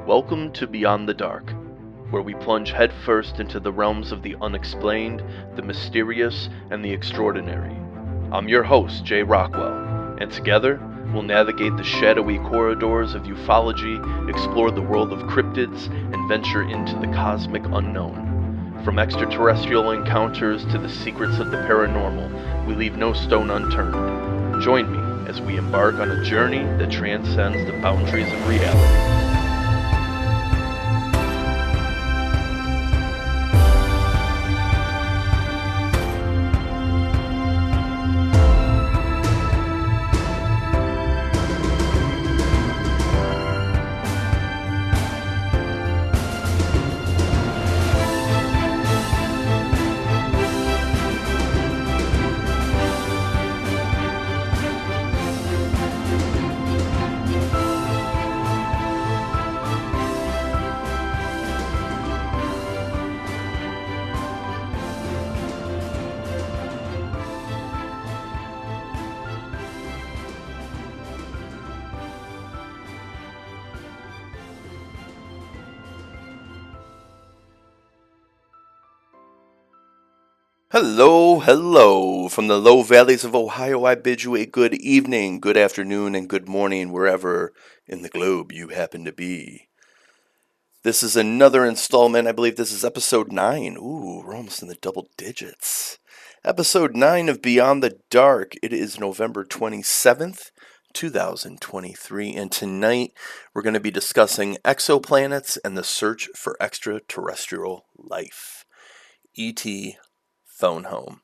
Welcome to Beyond the Dark, where we plunge headfirst into the realms of the unexplained, the mysterious, and the extraordinary. I'm your host, Jay Rockwell, and together we'll navigate the shadowy corridors of ufology, explore the world of cryptids, and venture into the cosmic unknown. From extraterrestrial encounters to the secrets of the paranormal, we leave no stone unturned. Join me as we embark on a journey that transcends the boundaries of reality. Hello, from the low valleys of Ohio, I bid you a good evening, good afternoon, and good morning, wherever in the globe you happen to be. This is another installment, I believe this is episode 9. Ooh, we're almost in the double digits. Episode 9 of Beyond the Dark. It is November 27th, 2023, and tonight we're going to be discussing exoplanets and the search for extraterrestrial life. E.T. Phone home.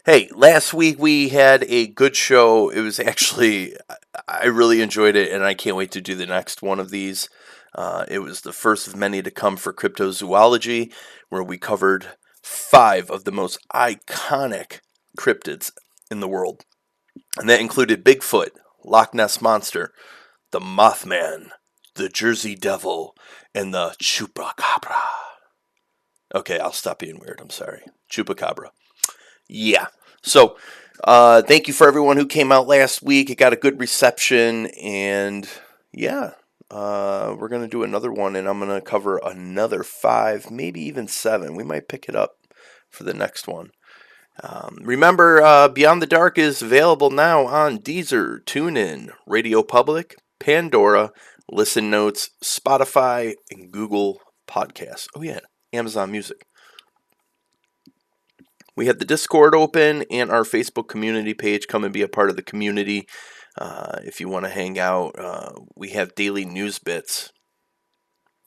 Hey, last week we had a good show. It was actually, I really enjoyed it, and I can't wait to do the next one of these. It was the first of many to come for cryptozoology, where we covered 5 of the most iconic cryptids in the world. And that included Bigfoot, Loch Ness Monster, the Mothman, the Jersey Devil, and the Chupacabra. Okay, I'll stop being weird. I'm sorry. Chupacabra. Yeah. So, thank you for everyone who came out last week. It got a good reception, and yeah, we're going to do another one, and I'm going to cover another 5, maybe even 7. We might pick it up for the next one. Remember, Beyond the Dark is available now on Deezer, TuneIn, Radio Public, Pandora, Listen Notes, Spotify, and Google Podcasts. Oh yeah, Amazon Music. We have the Discord open and our Facebook community page. Come and be a part of the community if you want to hang out. We have daily news bits,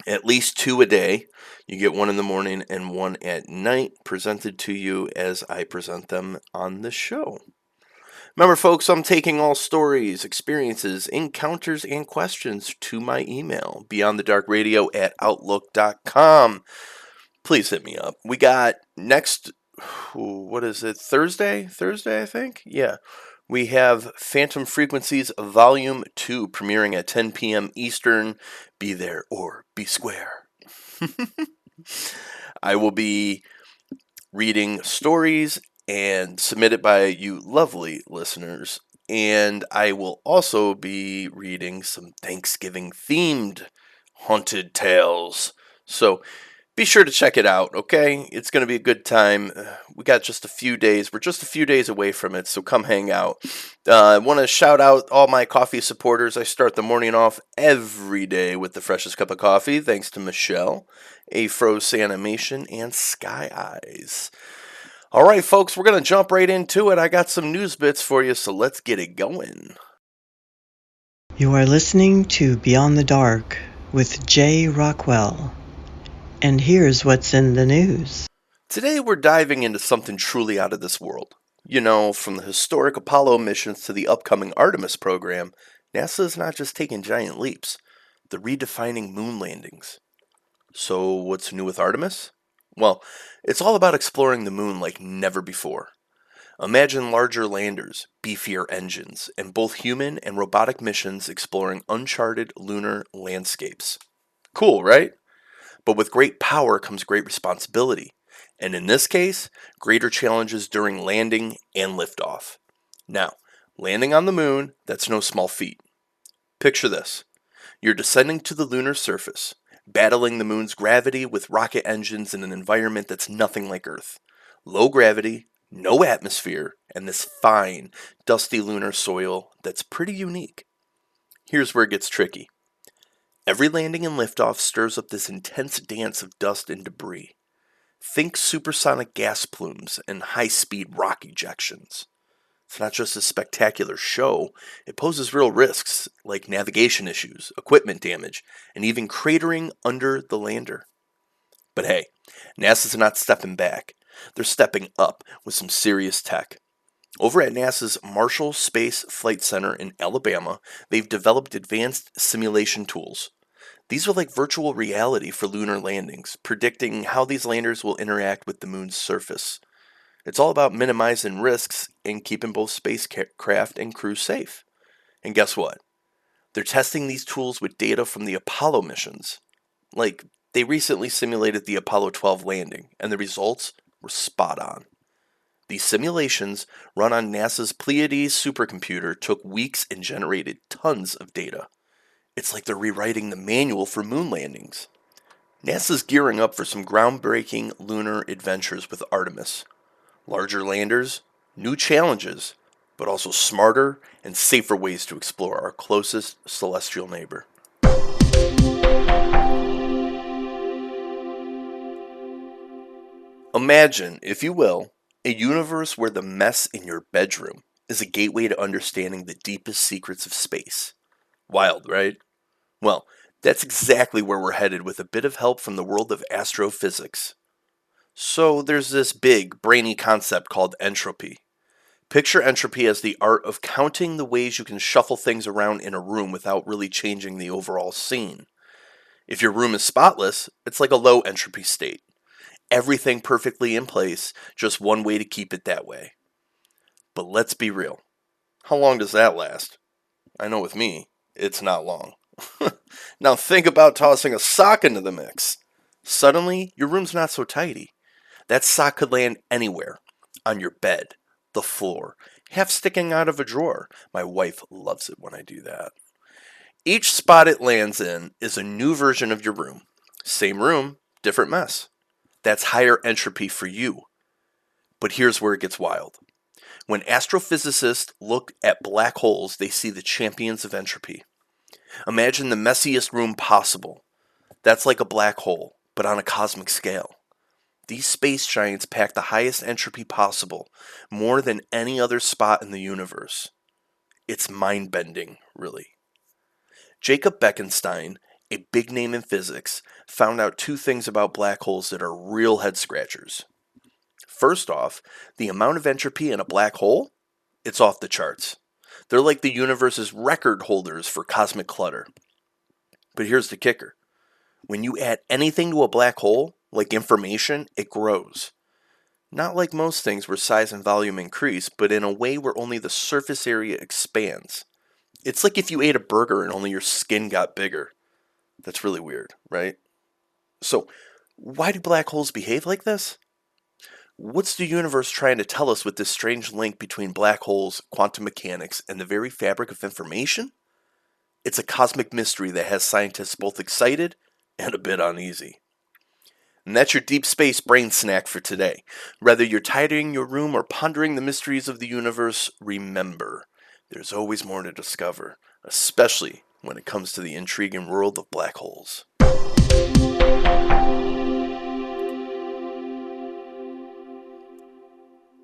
at least 2 a day. You get 1 in the morning and 1 at night, presented to you as I present them on the show. Remember, folks, I'm taking all stories, experiences, encounters, and questions to my email, beyondthedarkradio@outlook.com. Please hit me up. We got next, what is it, Thursday, I think? Yeah. We have Phantom Frequencies Volume 2 premiering at 10 p.m. Eastern. Be there or be square. I will be reading stories and submitted by you lovely listeners. And I will also be reading some Thanksgiving-themed haunted tales. So be sure to check it out, okay? It's going to be a good time. We got just a few days. We're just a few days away from it, so come hang out. I want to shout out all my coffee supporters. I start the morning off every day with the freshest cup of coffee, thanks to Michelle, Afros Animation, and Sky Eyes. All right, folks, we're going to jump right into it. I got some news bits for you, so let's get it going. You are listening to Beyond the Dark with Jay Rockwell. And here's what's in the news. Today we're diving into something truly out of this world. You know, from the historic Apollo missions to the upcoming Artemis program, NASA's not just taking giant leaps, they're redefining moon landings. So what's new with Artemis? Well, it's all about exploring the moon like never before. Imagine larger landers, beefier engines, and both human and robotic missions exploring uncharted lunar landscapes. Cool, right? But with great power comes great responsibility, and in this case, greater challenges during landing and liftoff. Now, landing on the moon, that's no small feat. Picture this. You're descending to the lunar surface, battling the moon's gravity with rocket engines in an environment that's nothing like Earth. Low gravity, no atmosphere, and this fine, dusty lunar soil that's pretty unique. Here's where it gets tricky. Every landing and liftoff stirs up this intense dance of dust and debris. Think supersonic gas plumes and high-speed rock ejections. It's not just a spectacular show, it poses real risks like navigation issues, equipment damage, and even cratering under the lander. But hey, NASA's not stepping back. They're stepping up with some serious tech. Over at NASA's Marshall Space Flight Center in Alabama, they've developed advanced simulation tools. These are like virtual reality for lunar landings, predicting how these landers will interact with the moon's surface. It's all about minimizing risks and keeping both spacecraft and crew safe. And guess what? They're testing these tools with data from the Apollo missions. Like, they recently simulated the Apollo 12 landing, and the results were spot on. These simulations, run on NASA's Pleiades supercomputer, took weeks and generated tons of data. It's like they're rewriting the manual for moon landings. NASA's gearing up for some groundbreaking lunar adventures with Artemis. Larger landers, new challenges, but also smarter and safer ways to explore our closest celestial neighbor. Imagine, if you will, a universe where the mess in your bedroom is a gateway to understanding the deepest secrets of space. Wild, right? Well, that's exactly where we're headed with a bit of help from the world of astrophysics. So there's this big, brainy concept called entropy. Picture entropy as the art of counting the ways you can shuffle things around in a room without really changing the overall scene. If your room is spotless, it's like a low entropy state. Everything perfectly in place, just one way to keep it that way. But let's be real. How long does that last? I know with me, it's not long. Now think about tossing a sock into the mix. Suddenly, your room's not so tidy. That sock could land anywhere. On your bed, the floor, half sticking out of a drawer. My wife loves it when I do that. Each spot it lands in is a new version of your room. Same room, different mess. That's higher entropy for you. But here's where it gets wild. When astrophysicists look at black holes, they see the champions of entropy. Imagine the messiest room possible. That's like a black hole, but on a cosmic scale. These space giants pack the highest entropy possible, more than any other spot in the universe. It's mind-bending, really. Jacob Bekenstein, a big name in physics, found out two things about black holes that are real head-scratchers. First off, the amount of entropy in a black hole, it's off the charts. They're like the universe's record holders for cosmic clutter. But here's the kicker. When you add anything to a black hole, like information, it grows. Not like most things where size and volume increase, but in a way where only the surface area expands. It's like if you ate a burger and only your skin got bigger. That's really weird, right? So, why do black holes behave like this? What's the universe trying to tell us with this strange link between black holes, quantum mechanics, and the very fabric of information? It's a cosmic mystery that has scientists both excited and a bit uneasy. And that's your deep space brain snack for today. Whether you're tidying your room or pondering the mysteries of the universe, remember, there's always more to discover, especially when it comes to the intriguing world of black holes.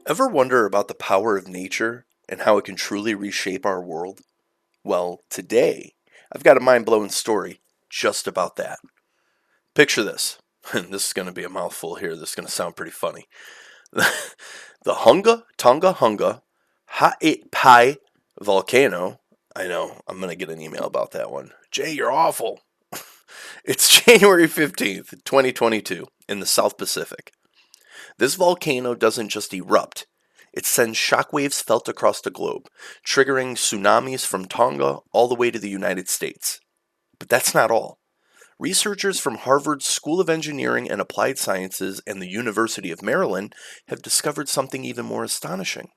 Ever wonder about the power of nature and how it can truly reshape our world? Well, today, I've got a mind-blowing story just about that. Picture this. This is going to be a mouthful here. This is going to sound pretty funny. The Hunga Tonga Hunga Ha'apai volcano. I know, I'm going to get an email about that one. Jay, you're awful. It's January 15th, 2022, in the South Pacific. This volcano doesn't just erupt. It sends shockwaves felt across the globe, triggering tsunamis from Tonga all the way to the United States. But that's not all. Researchers from Harvard's School of Engineering and Applied Sciences and the University of Maryland have discovered something even more astonishing.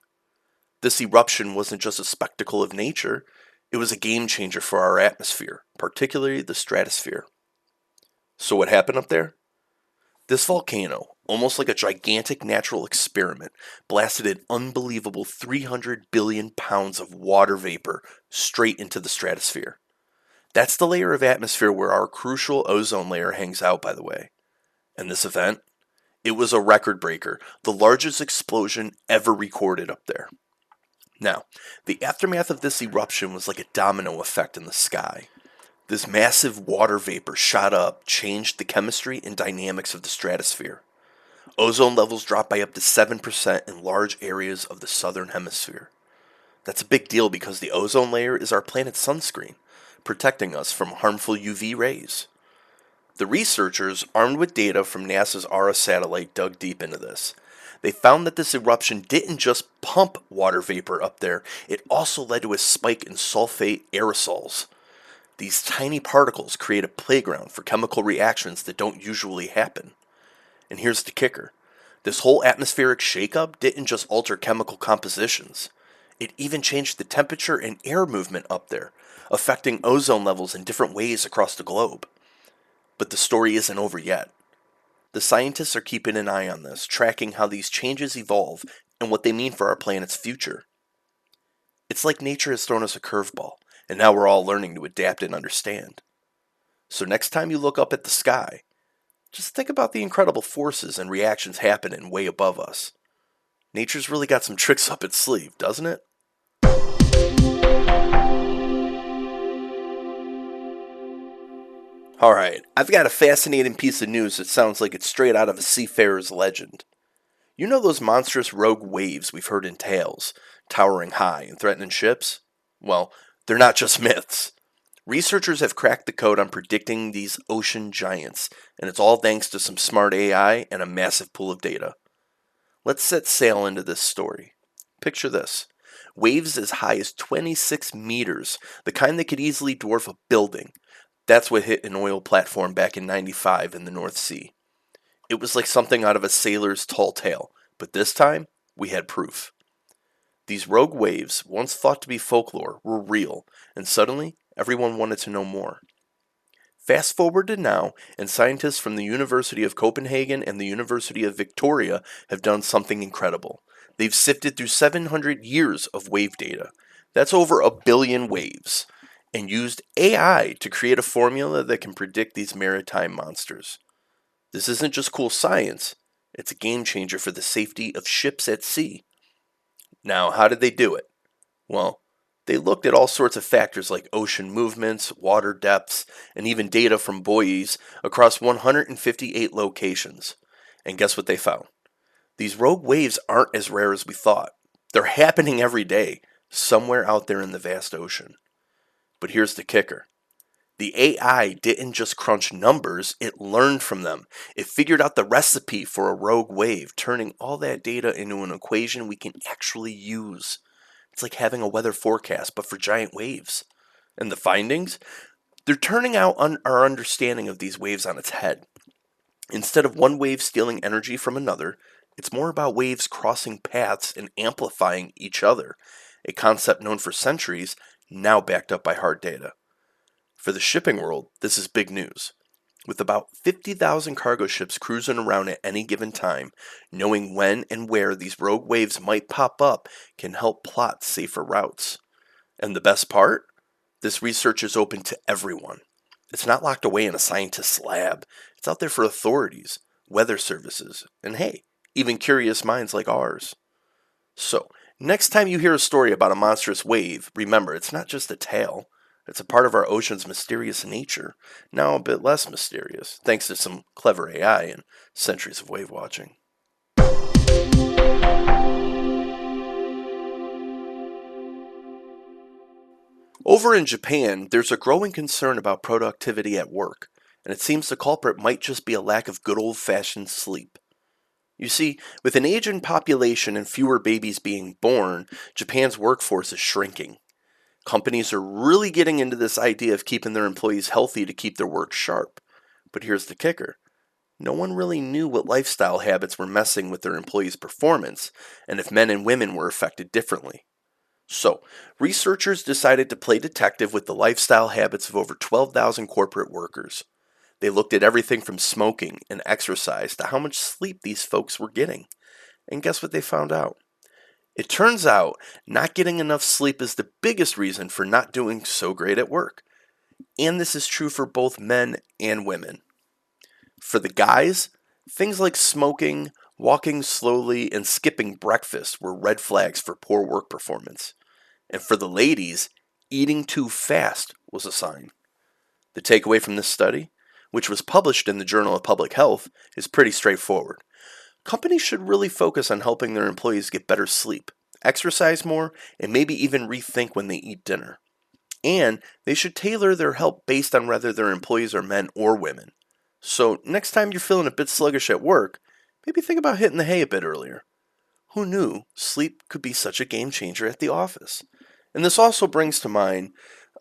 This eruption wasn't just a spectacle of nature, it was a game changer for our atmosphere, particularly the stratosphere. So what happened up there? This volcano, almost like a gigantic natural experiment, blasted an unbelievable 300 billion pounds of water vapor straight into the stratosphere. That's the layer of atmosphere where our crucial ozone layer hangs out, by the way. And this event? It was a record breaker, the largest explosion ever recorded up there. Now, the aftermath of this eruption was like a domino effect in the sky. This massive water vapor shot up, changed the chemistry and dynamics of the stratosphere. Ozone levels dropped by up to 7% in large areas of the southern hemisphere. That's a big deal because the ozone layer is our planet's sunscreen, protecting us from harmful UV rays. The researchers, armed with data from NASA's ARA satellite, dug deep into this. They found that this eruption didn't just pump water vapor up there, it also led to a spike in sulfate aerosols. These tiny particles create a playground for chemical reactions that don't usually happen. And here's the kicker. This whole atmospheric shakeup didn't just alter chemical compositions. It even changed the temperature and air movement up there, affecting ozone levels in different ways across the globe. But the story isn't over yet. The scientists are keeping an eye on this, tracking how these changes evolve and what they mean for our planet's future. It's like nature has thrown us a curveball, and now we're all learning to adapt and understand. So next time you look up at the sky, just think about the incredible forces and reactions happening way above us. Nature's really got some tricks up its sleeve, doesn't it? Alright, I've got a fascinating piece of news that sounds like it's straight out of a seafarer's legend. You know those monstrous rogue waves we've heard in tales, towering high and threatening ships? Well, they're not just myths. Researchers have cracked the code on predicting these ocean giants, and it's all thanks to some smart AI and a massive pool of data. Let's set sail into this story. Picture this. Waves as high as 26 meters, the kind that could easily dwarf a building. That's what hit an oil platform back in '95 in the North Sea. It was like something out of a sailor's tall tale, but this time, we had proof. These rogue waves, once thought to be folklore, were real, and suddenly, everyone wanted to know more. Fast forward to now, and scientists from the University of Copenhagen and the University of Victoria have done something incredible. They've sifted through 700 years of wave data. That's over a billion waves, and used AI to create a formula that can predict these maritime monsters. This isn't just cool science, it's a game changer for the safety of ships at sea. Now, how did they do it? Well, they looked at all sorts of factors like ocean movements, water depths, and even data from buoys across 158 locations. And guess what they found? These rogue waves aren't as rare as we thought. They're happening every day, somewhere out there in the vast ocean. But here's the kicker. The AI didn't just crunch numbers, it learned from them. It figured out the recipe for a rogue wave, turning all that data into an equation we can actually use. It's like having a weather forecast, but for giant waves. And the findings? They're turning out our understanding of these waves on its head. Instead of one wave stealing energy from another, it's more about waves crossing paths and amplifying each other, a concept known for centuries, now backed up by hard data. For the shipping world, this is big news. With about 50,000 cargo ships cruising around at any given time, knowing when and where these rogue waves might pop up can help plot safer routes. And the best part? This research is open to everyone. It's not locked away in a scientist's lab. It's out there for authorities, weather services, and hey, even curious minds like ours. So, next time you hear a story about a monstrous wave, remember it's not just a tale. It's a part of our ocean's mysterious nature, now a bit less mysterious, thanks to some clever AI and centuries of wave watching. Over in Japan, there's a growing concern about productivity at work, and it seems the culprit might just be a lack of good old-fashioned sleep. You see, with an aging population and fewer babies being born, Japan's workforce is shrinking. Companies are really getting into this idea of keeping their employees healthy to keep their work sharp. But here's the kicker. No one really knew what lifestyle habits were messing with their employees' performance, and if men and women were affected differently. So, researchers decided to play detective with the lifestyle habits of over 12,000 corporate workers. They looked at everything from smoking and exercise to how much sleep these folks were getting. And guess what they found out? It turns out not getting enough sleep is the biggest reason for not doing so great at work. And this is true for both men and women. For the guys, things like smoking, walking slowly, and skipping breakfast were red flags for poor work performance. And for the ladies, eating too fast was a sign. The takeaway from this study, which was published in the Journal of Public Health, is pretty straightforward. Companies should really focus on helping their employees get better sleep, exercise more, and maybe even rethink when they eat dinner. And they should tailor their help based on whether their employees are men or women. So next time you're feeling a bit sluggish at work, maybe think about hitting the hay a bit earlier. Who knew sleep could be such a game changer at the office? And this also brings to mind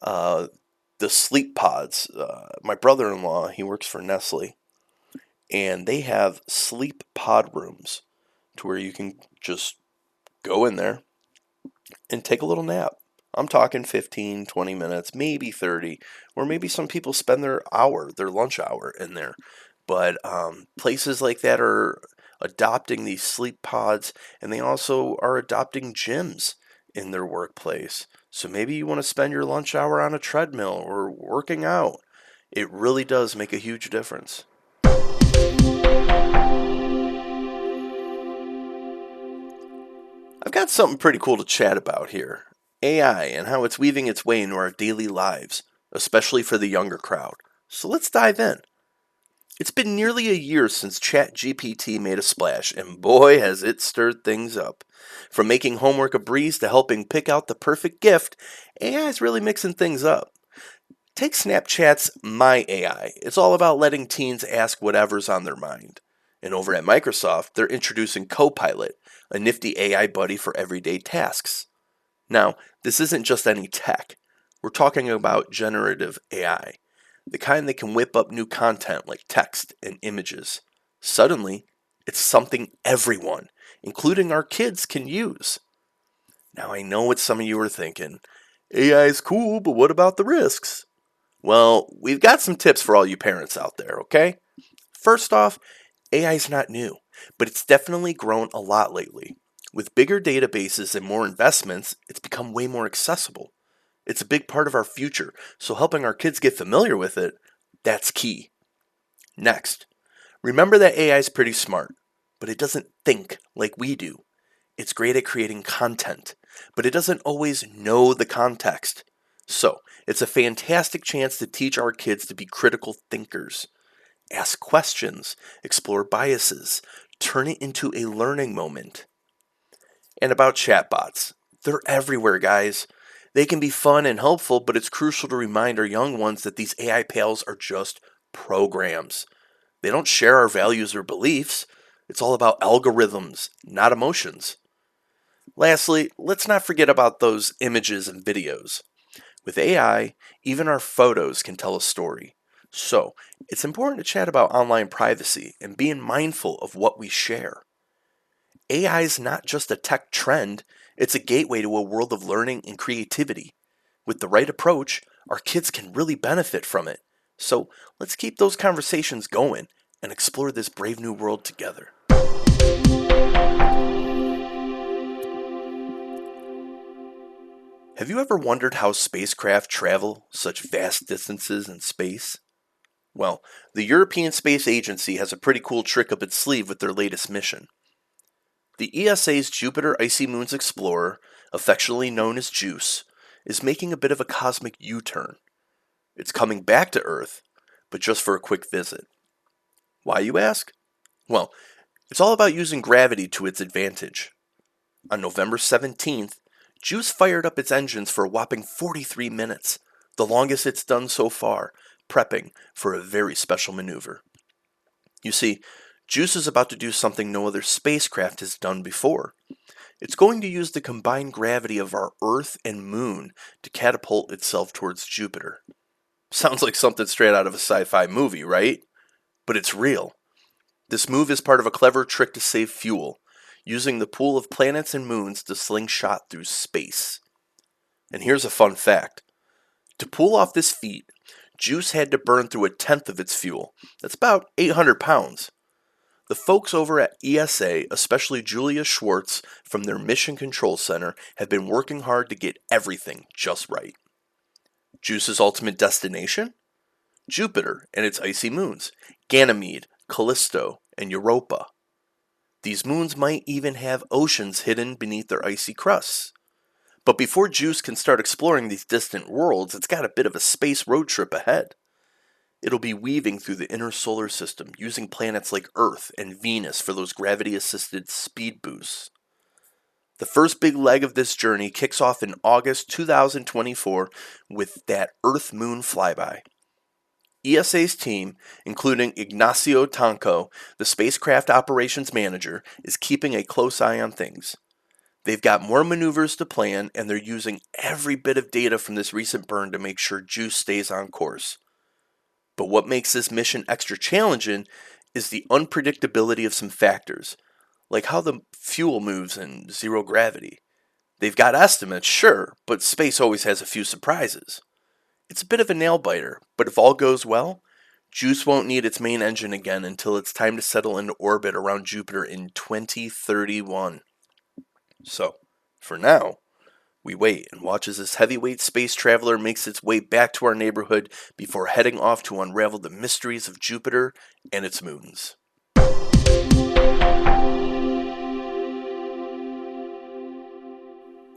the sleep pods. My brother-in-law, he works for Nestle, and they have sleep pod rooms to where you can just go in there and take a little nap. I'm talking 15, 20 minutes, maybe 30, or maybe some people spend their lunch hour in there. But places like that are adopting these sleep pods, and they also are adopting gyms in their workplace. So maybe you want to spend your lunch hour on a treadmill or working out. It really does make a huge difference. I've got something pretty cool to chat about here. AI and how it's weaving its way into our daily lives, especially for the younger crowd. So let's dive in. It's been nearly a year since ChatGPT made a splash, and boy has it stirred things up. From making homework a breeze to helping pick out the perfect gift, AI is really mixing things up. Take Snapchat's My AI. It's all about letting teens ask whatever's on their mind. And over at Microsoft, they're introducing Copilot, a nifty AI buddy for everyday tasks. Now, this isn't just any tech. We're talking about generative AI, the kind that can whip up new content like text and images. Suddenly, it's something everyone, including our kids, can use. Now, I know what some of you are thinking. AI is cool, but what about the risks? Well, we've got some tips for all you parents out there, okay? First off, AI is not new, but it's definitely grown a lot lately. With bigger databases and more investments, it's become way more accessible. It's a big part of our future, so helping our kids get familiar with it, that's key. Next, remember that AI is pretty smart, but it doesn't think like we do. It's great at creating content, but it doesn't always know the context. So, it's a fantastic chance to teach our kids to be critical thinkers. Ask questions, explore biases, turn it into a learning moment. And about chatbots, they're everywhere, guys. They can be fun and helpful, but it's crucial to remind our young ones that these AI pals are just programs. They don't share our values or beliefs. It's all about algorithms, not emotions. Lastly, let's not forget about those images and videos. With AI, even our photos can tell a story. So, it's important to chat about online privacy and being mindful of what we share. AI is not just a tech trend, it's a gateway to a world of learning and creativity. With the right approach, our kids can really benefit from it. So, let's keep those conversations going and explore this brave new world together. Have you ever wondered how spacecraft travel such vast distances in space? Well, the European Space Agency has a pretty cool trick up its sleeve with their latest mission. The ESA's Jupiter Icy Moons Explorer, affectionately known as JUICE, is making a bit of a cosmic U-turn. It's coming back to Earth, but just for a quick visit. Why, you ask? Well, it's all about using gravity to its advantage. On November 17th, JUICE fired up its engines for a whopping 43 minutes, the longest it's done so far, prepping for a very special maneuver. You see, JUICE is about to do something no other spacecraft has done before. It's going to use the combined gravity of our Earth and Moon to catapult itself towards Jupiter. Sounds like something straight out of a sci-fi movie, right? But it's real. This move is part of a clever trick to save fuel, using the pool of planets and moons to slingshot through space. And here's a fun fact. To pull off this feat, Juice had to burn through a tenth of its fuel. That's about 800 pounds. The folks over at ESA, especially Julia Schwartz from their Mission Control Center, have been working hard to get everything just right. Juice's ultimate destination? Jupiter and its icy moons, Ganymede, Callisto, and Europa. These moons might even have oceans hidden beneath their icy crusts. But before Juice can start exploring these distant worlds, it's got a bit of a space road trip ahead. It'll be weaving through the inner solar system, using planets like Earth and Venus for those gravity-assisted speed boosts. The first big leg of this journey kicks off in August 2024 with that Earth-Moon flyby. ESA's team, including Ignacio Tanco, the spacecraft operations manager, is keeping a close eye on things. They've got more maneuvers to plan, and they're using every bit of data from this recent burn to make sure Juice stays on course. But what makes this mission extra challenging is the unpredictability of some factors, like how the fuel moves in zero gravity. They've got estimates, sure, but space always has a few surprises. It's a bit of a nail-biter, but if all goes well, Juice won't need its main engine again until it's time to settle into orbit around Jupiter in 2031. So, for now, we wait and watch as this heavyweight space traveler makes its way back to our neighborhood before heading off to unravel the mysteries of Jupiter and its moons.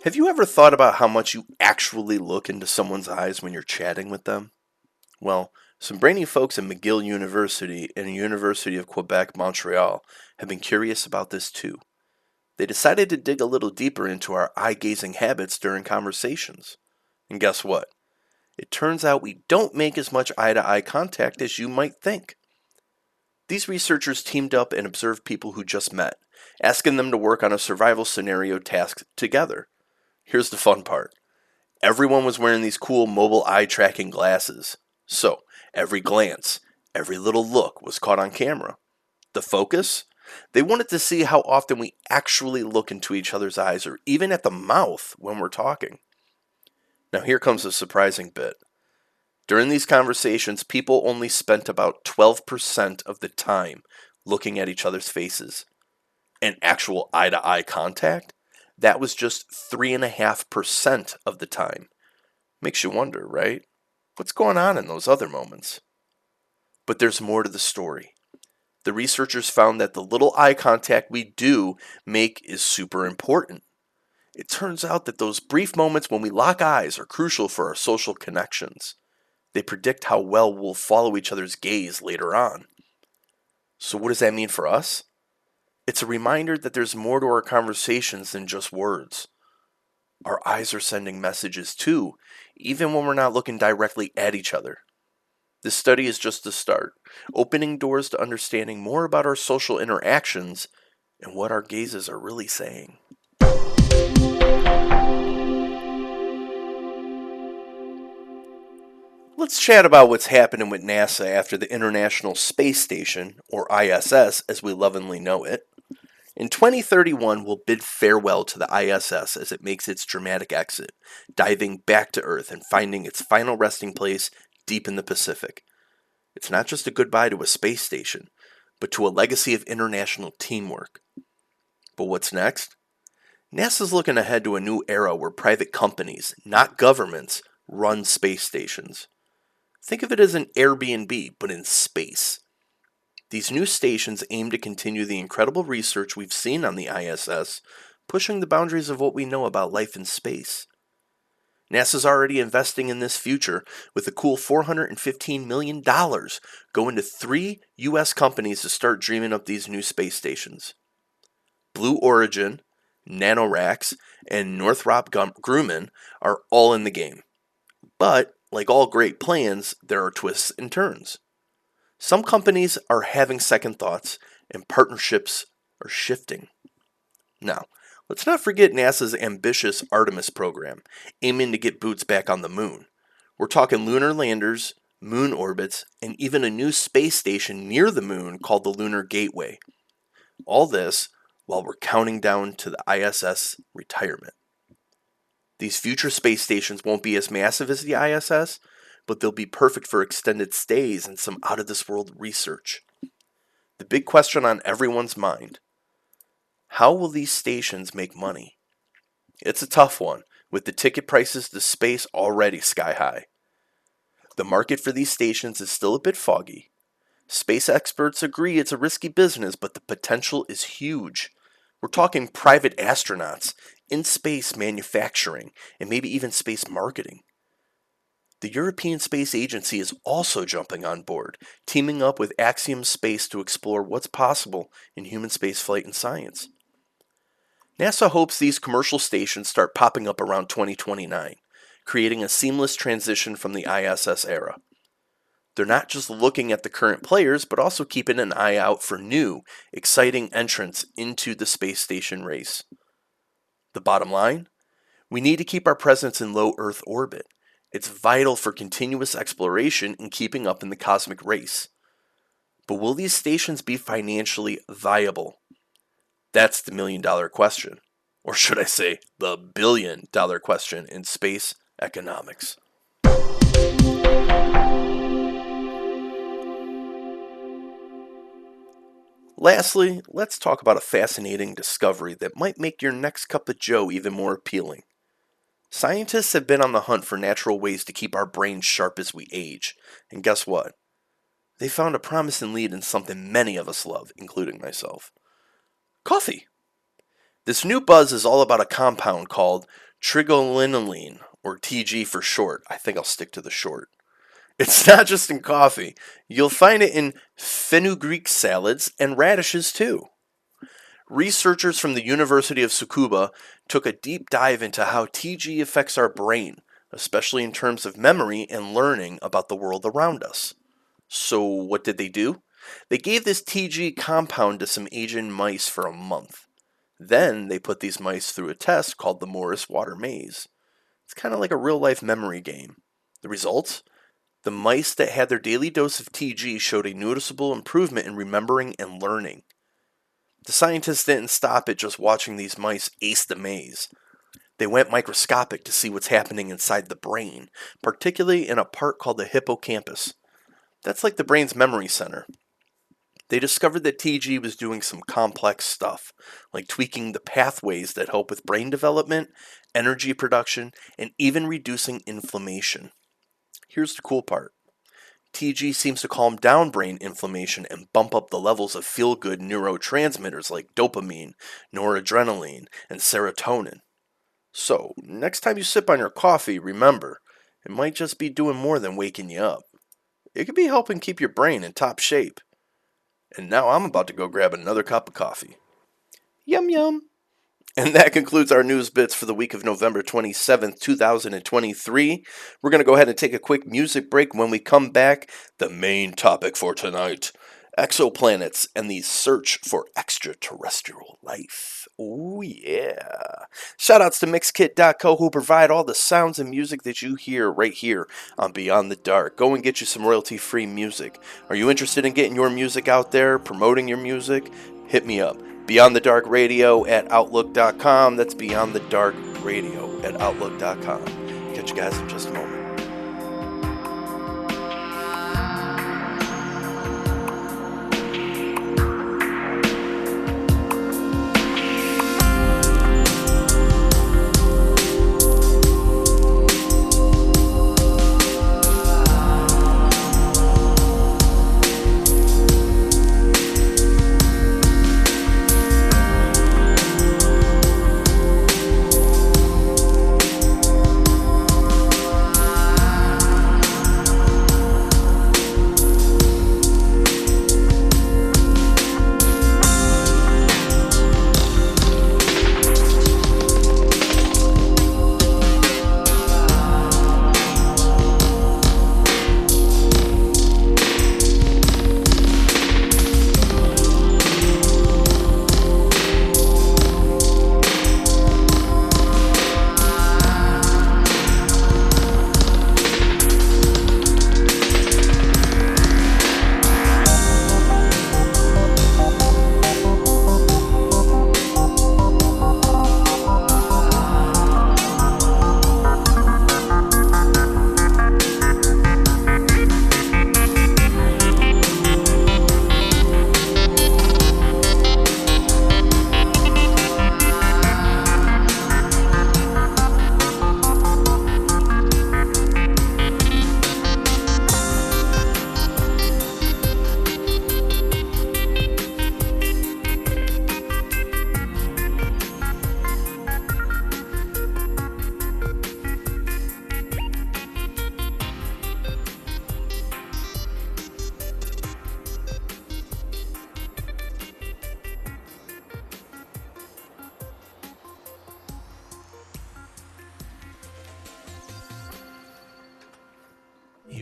Have you ever thought about how much you actually look into someone's eyes when you're chatting with them? Well, some brainy folks at McGill University and the University of Quebec, Montreal have been curious about this too. They decided to dig a little deeper into our eye-gazing habits during conversations. And guess what? It turns out we don't make as much eye-to-eye contact as you might think. These researchers teamed up and observed people who just met, asking them to work on a survival scenario task together. Here's the fun part. Everyone was wearing these cool mobile eye tracking glasses. So, every glance, every little look was caught on camera. The focus? They wanted to see how often we actually look into each other's eyes or even at the mouth when we're talking. Now here comes a surprising bit. During these conversations, people only spent about 12% of the time looking at each other's faces. And actual eye-to-eye contact? That was just 3.5% of the time. Makes you wonder, right? What's going on in those other moments? But there's more to the story. The researchers found that the little eye contact we do make is super important. It turns out that those brief moments when we lock eyes are crucial for our social connections. They predict how well we'll follow each other's gaze later on. So what does that mean for us? It's a reminder that there's more to our conversations than just words. Our eyes are sending messages too, even when we're not looking directly at each other. This study is just the start, opening doors to understanding more about our social interactions and what our gazes are really saying. Let's chat about what's happening with NASA after the International Space Station, or ISS as we lovingly know it. In 2031, we'll bid farewell to the ISS as it makes its dramatic exit, diving back to Earth and finding its final resting place deep in the Pacific. It's not just a goodbye to a space station, but to a legacy of international teamwork. But what's next? NASA's looking ahead to a new era where private companies, not governments, run space stations. Think of it as an Airbnb, but in space. These new stations aim to continue the incredible research we've seen on the ISS, pushing the boundaries of what we know about life in space. NASA's already investing in this future with a cool $415 million going to 3 U.S. companies to start dreaming up these new space stations. Blue Origin, NanoRacks, and Northrop Grumman are all in the game. But, like all great plans, there are twists and turns. Some companies are having second thoughts, and partnerships are shifting. Now, let's not forget NASA's ambitious Artemis program, aiming to get boots back on the moon. We're talking lunar landers, moon orbits, and even a new space station near the moon called the Lunar Gateway. All this while we're counting down to the ISS retirement. These future space stations won't be as massive as the ISS, but they'll be perfect for extended stays and some out-of-this-world research. The big question on everyone's mind: how will these stations make money? It's a tough one, with the ticket prices to space already sky high. The market for these stations is still a bit foggy. Space experts agree it's a risky business, but the potential is huge. We're talking private astronauts, in-space manufacturing, and maybe even space marketing. The European Space Agency is also jumping on board, teaming up with Axiom Space to explore what's possible in human spaceflight and science. NASA hopes these commercial stations start popping up around 2029, creating a seamless transition from the ISS era. They're not just looking at the current players, but also keeping an eye out for new, exciting entrants into the space station race. The bottom line? We need to keep our presence in low Earth orbit. It's vital for continuous exploration and keeping up in the cosmic race. But will these stations be financially viable? That's the million-dollar question. Or should I say, the billion-dollar question in space economics. Lastly, let's talk about a fascinating discovery that might make your next cup of joe even more appealing. Scientists have been on the hunt for natural ways to keep our brains sharp as we age, and guess what? They found a promising lead in something many of us love, including myself: coffee. This new buzz is all about a compound called trigonelline, or TG for short. I think I'll stick to the short. It's not just in coffee. You'll find it in fenugreek salads and radishes too. Researchers from the University of Tsukuba took a deep dive into how TG affects our brain, especially in terms of memory and learning about the world around us. So what did they do? They gave this TG compound to some Asian mice for a month. Then they put these mice through a test called the Morris Water Maze. It's kind of like a real-life memory game. The results? The mice that had their daily dose of TG showed a noticeable improvement in remembering and learning. The scientists didn't stop at just watching these mice ace the maze. They went microscopic to see what's happening inside the brain, particularly in a part called the hippocampus. That's like the brain's memory center. They discovered that TG was doing some complex stuff, like tweaking the pathways that help with brain development, energy production, and even reducing inflammation. Here's the cool part. TG seems to calm down brain inflammation and bump up the levels of feel-good neurotransmitters like dopamine, noradrenaline, and serotonin. So, next time you sip on your coffee, remember, it might just be doing more than waking you up. It could be helping keep your brain in top shape. And now I'm about to go grab another cup of coffee. Yum yum! And that concludes our news bits for the week of November 27th, 2023. We're going to go ahead and take a quick music break. When we come back, the main topic for tonight: exoplanets and the search for extraterrestrial life. Oh yeah. Shoutouts to Mixkit.co, who provide all the sounds and music that you hear right here on Beyond the Dark. Go and get you some royalty-free music. Are you interested in getting your music out there, promoting your music? Hit me up. Beyond the Dark Radio at Outlook.com. That's Beyond the Dark Radio at Outlook.com. Catch you guys in just a moment.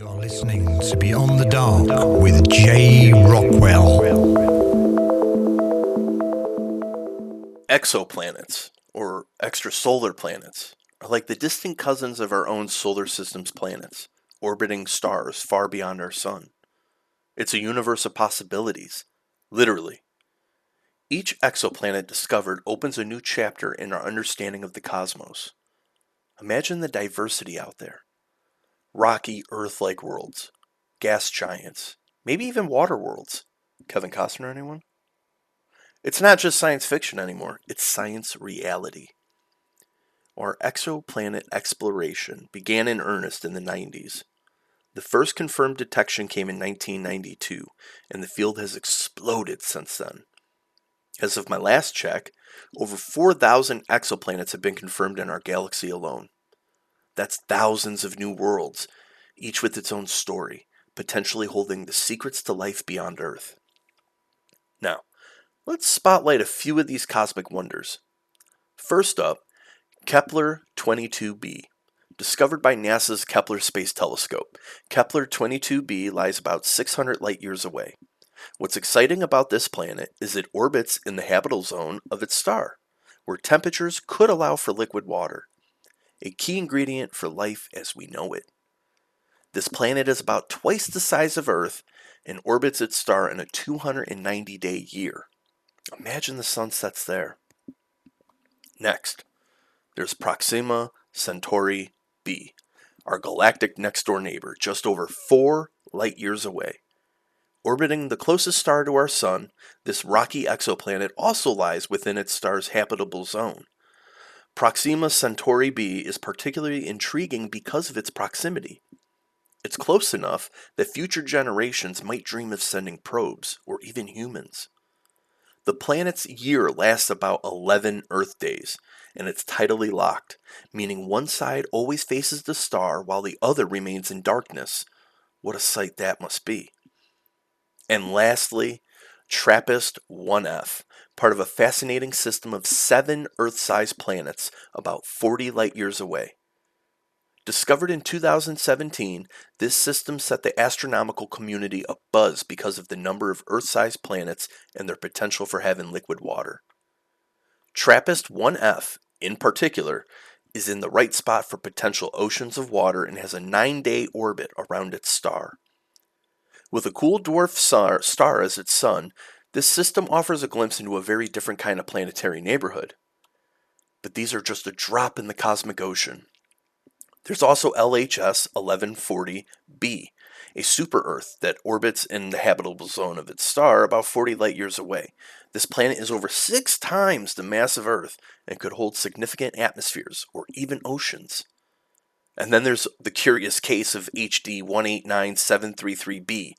You're listening to Beyond the Dark with J. Rockwell. Exoplanets, or extrasolar planets, are like the distant cousins of our own solar system's planets, orbiting stars far beyond our sun. It's a universe of possibilities, literally. Each exoplanet discovered opens a new chapter in our understanding of the cosmos. Imagine the diversity out there. Rocky, Earth-like worlds, gas giants, maybe even water worlds. Kevin Costner, anyone? It's not just science fiction anymore, it's science reality. Our exoplanet exploration began in earnest in the 90s. The first confirmed detection came in 1992, and the field has exploded since then. As of my last check, over 4,000 exoplanets have been confirmed in our galaxy alone. That's thousands of new worlds, each with its own story, potentially holding the secrets to life beyond Earth. Now, let's spotlight a few of these cosmic wonders. First up, Kepler 22b. Discovered by NASA's Kepler Space Telescope, Kepler 22b lies about 600 light years away. What's exciting about this planet is it orbits in the habitable zone of its star, where temperatures could allow for liquid water, a key ingredient for life as we know it. This planet is about twice the size of Earth and orbits its star in a 290-day year. Imagine the sunsets there. Next, there's Proxima Centauri b, our galactic next-door neighbor, just over 4 light years away. Orbiting the closest star to our Sun, this rocky exoplanet also lies within its star's habitable zone. Proxima Centauri b is particularly intriguing because of its proximity. It's close enough that future generations might dream of sending probes, or even humans. The planet's year lasts about 11 Earth days, and it's tidally locked, meaning one side always faces the star while the other remains in darkness. What a sight that must be. And lastly, TRAPPIST-1F, part of a fascinating system of 7 Earth-sized planets about 40 light years away. Discovered in 2017, this system set the astronomical community abuzz because of the number of Earth-sized planets and their potential for having liquid water. TRAPPIST-1F, in particular, is in the right spot for potential oceans of water and has a 9-day orbit around its star. With a cool dwarf star as its sun, this system offers a glimpse into a very different kind of planetary neighborhood. But these are just a drop in the cosmic ocean. There's also LHS 1140b, a super-Earth that orbits in the habitable zone of its star about 40 light years away. This planet is over 6 times the mass of Earth and could hold significant atmospheres or even oceans. And then there's the curious case of HD 189733b.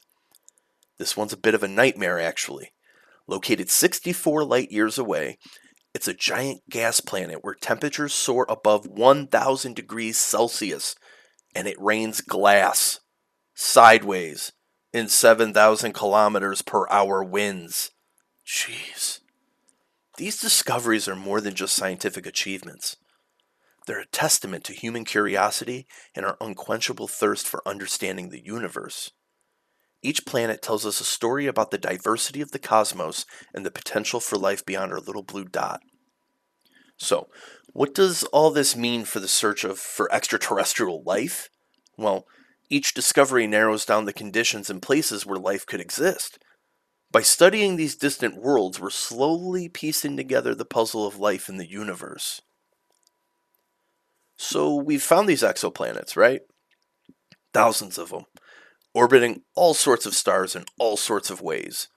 This one's a bit of a nightmare, actually. Located 64 light years away, it's a giant gas planet where temperatures soar above 1,000 degrees Celsius, and it rains glass, sideways, in 7,000 kilometers per hour winds. Jeez. These discoveries are more than just scientific achievements. They're a testament to human curiosity and our unquenchable thirst for understanding the universe. Each planet tells us a story about the diversity of the cosmos and the potential for life beyond our little blue dot. So, what does all this mean for the search for extraterrestrial life? Well, each discovery narrows down the conditions and places where life could exist. By studying these distant worlds, we're slowly piecing together the puzzle of life in the universe. So, we've found these exoplanets, right? Thousands of them, orbiting all sorts of stars in all sorts of ways.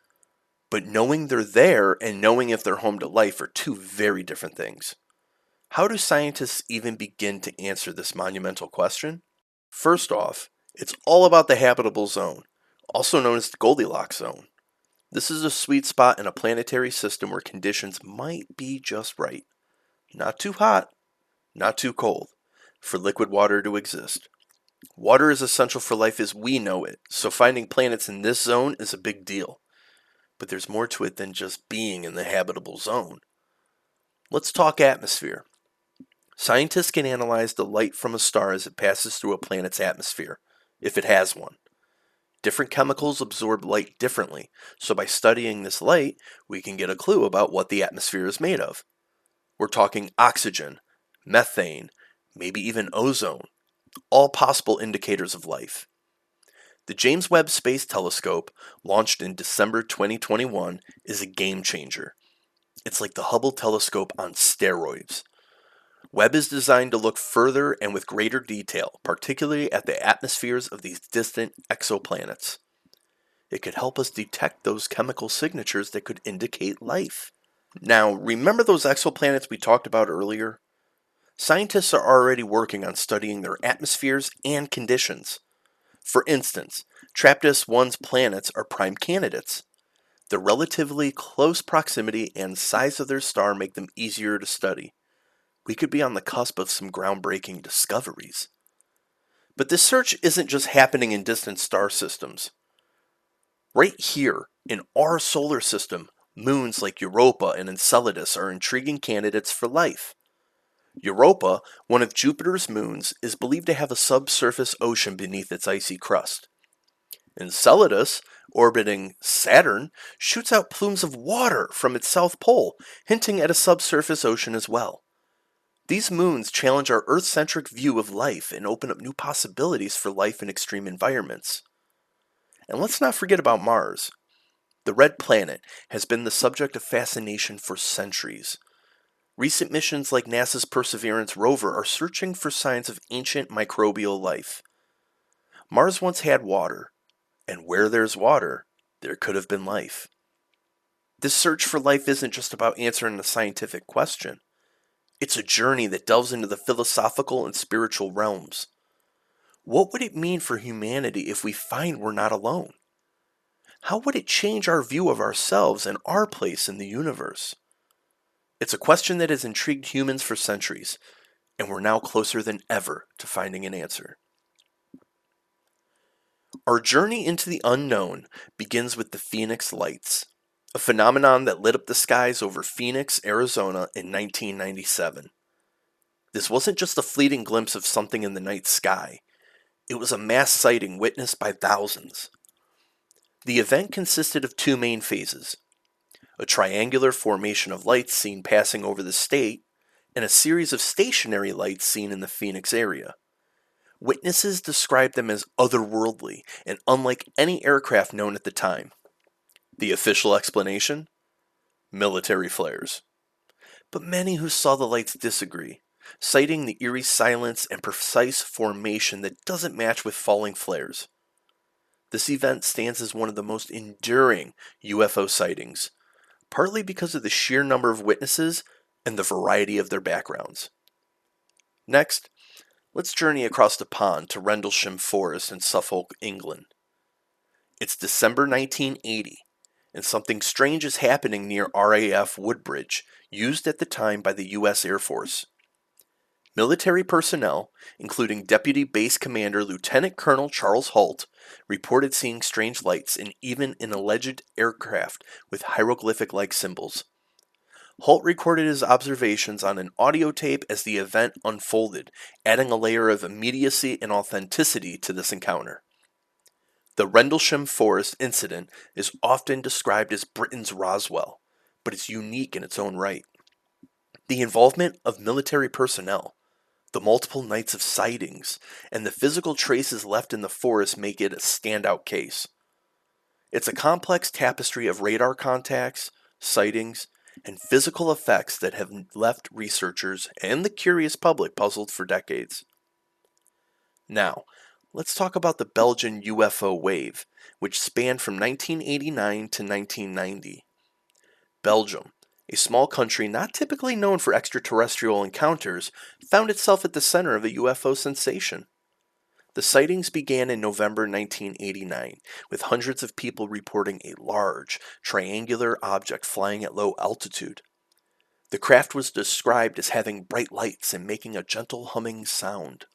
But knowing they're there and knowing if they're home to life are two very different things. How do scientists even begin to answer this monumental question? First off, it's all about the habitable zone, also known as the Goldilocks zone. This is a sweet spot in a planetary system where conditions might be just right. Not too hot, not too cold, for liquid water to exist. Water is essential for life as we know it, so finding planets in this zone is a big deal. But there's more to it than just being in the habitable zone. Let's talk atmosphere. Scientists can analyze the light from a star as it passes through a planet's atmosphere. if it has one. Different chemicals absorb light differently, so by studying this light, we can get a clue about what the atmosphere is made of. We're talking oxygen, methane, maybe even ozone, all possible indicators of life. The James Webb Space Telescope, launched in December 2021, is a game changer. It's like the Hubble telescope on steroids. Webb is designed to look further and with greater detail, particularly at the atmospheres of these distant exoplanets. It could help us detect those chemical signatures that could indicate life. Now, remember those exoplanets we talked about earlier? Scientists are already working on studying their atmospheres and conditions. For instance, TRAPPIST-1's planets are prime candidates. The relatively close proximity and size of their star make them easier to study. We could be on the cusp of some groundbreaking discoveries. But this search isn't just happening in distant star systems. Right here, in our solar system, moons like Europa and Enceladus are intriguing candidates for life. Europa, one of Jupiter's moons, is believed to have a subsurface ocean beneath its icy crust. Enceladus, orbiting Saturn, shoots out plumes of water from its south pole, hinting at a subsurface ocean as well. These moons challenge our Earth-centric view of life and open up new possibilities for life in extreme environments. And let's not forget about Mars. The red planet has been the subject of fascination for centuries. Recent missions like NASA's Perseverance rover are searching for signs of ancient microbial life. Mars once had water, and where there's water, there could have been life. This search for life isn't just about answering a scientific question. It's a journey that delves into the philosophical and spiritual realms. What would it mean for humanity if we find we're not alone? How would it change our view of ourselves and our place in the universe? It's a question that has intrigued humans for centuries, and we're now closer than ever to finding an answer. Our journey into the unknown begins with the Phoenix Lights, a phenomenon that lit up the skies over Phoenix, Arizona in 1997. This wasn't just a fleeting glimpse of something in the night sky. It was a mass sighting witnessed by thousands. The event consisted of two main phases: a triangular formation of lights seen passing over the state, and a series of stationary lights seen in the Phoenix area. Witnesses described them as otherworldly and unlike any aircraft known at the time. The official explanation? Military flares. But many who saw the lights disagree, citing the eerie silence and precise formation that doesn't match with falling flares. This event stands as one of the most enduring UFO sightings, partly because of the sheer number of witnesses and the variety of their backgrounds. Next, let's journey across the pond to Rendlesham Forest in Suffolk, England. It's December 1980, and something strange is happening near RAF Woodbridge, used at the time by the U.S. Air Force. Military personnel, including Deputy Base Commander Lieutenant Colonel Charles Holt, reported seeing strange lights and even an alleged aircraft with hieroglyphic-like symbols. Holt recorded his observations on an audio tape as the event unfolded, adding a layer of immediacy and authenticity to this encounter. The Rendlesham Forest incident is often described as Britain's Roswell, but it's unique in its own right. The involvement of military personnel, the multiple nights of sightings, and the physical traces left in the forest make it a standout case. It's a complex tapestry of radar contacts, sightings, and physical effects that have left researchers and the curious public puzzled for decades. Now, let's talk about the Belgian UFO wave, which spanned from 1989 to 1990. Belgium, a small country not typically known for extraterrestrial encounters, found itself at the center of a UFO sensation. The sightings began in November 1989, with hundreds of people reporting a large, triangular object flying at low altitude. The craft was described as having bright lights and making a gentle humming sound.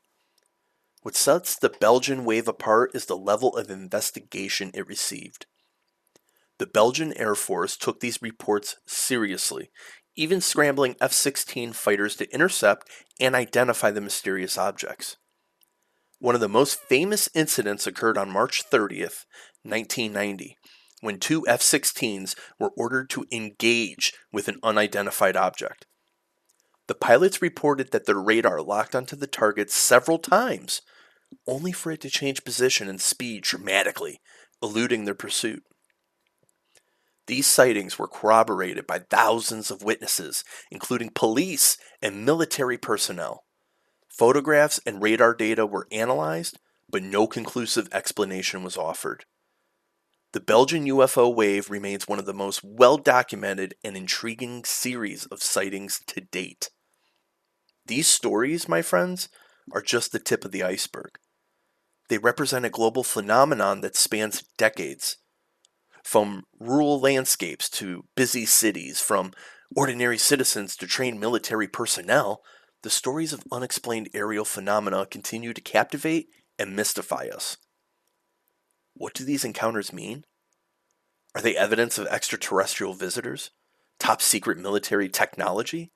What sets the Belgian wave apart is the level of investigation it received. The Belgian Air Force took these reports seriously, even scrambling F-16 fighters to intercept and identify the mysterious objects. One of the most famous incidents occurred on March 30th, 1990, when two F-16s were ordered to engage with an unidentified object. The pilots reported that their radar locked onto the target several times, only for it to change position and speed dramatically, eluding their pursuit. These sightings were corroborated by thousands of witnesses, including police and military personnel. Photographs and radar data were analyzed, but no conclusive explanation was offered. The Belgian UFO wave remains one of the most well-documented and intriguing series of sightings to date. These stories, my friends, are just the tip of the iceberg. They represent a global phenomenon that spans decades. From rural landscapes to busy cities, from ordinary citizens to trained military personnel, the stories of unexplained aerial phenomena continue to captivate and mystify us. What do these encounters mean? Are they evidence of extraterrestrial visitors, top secret military technology,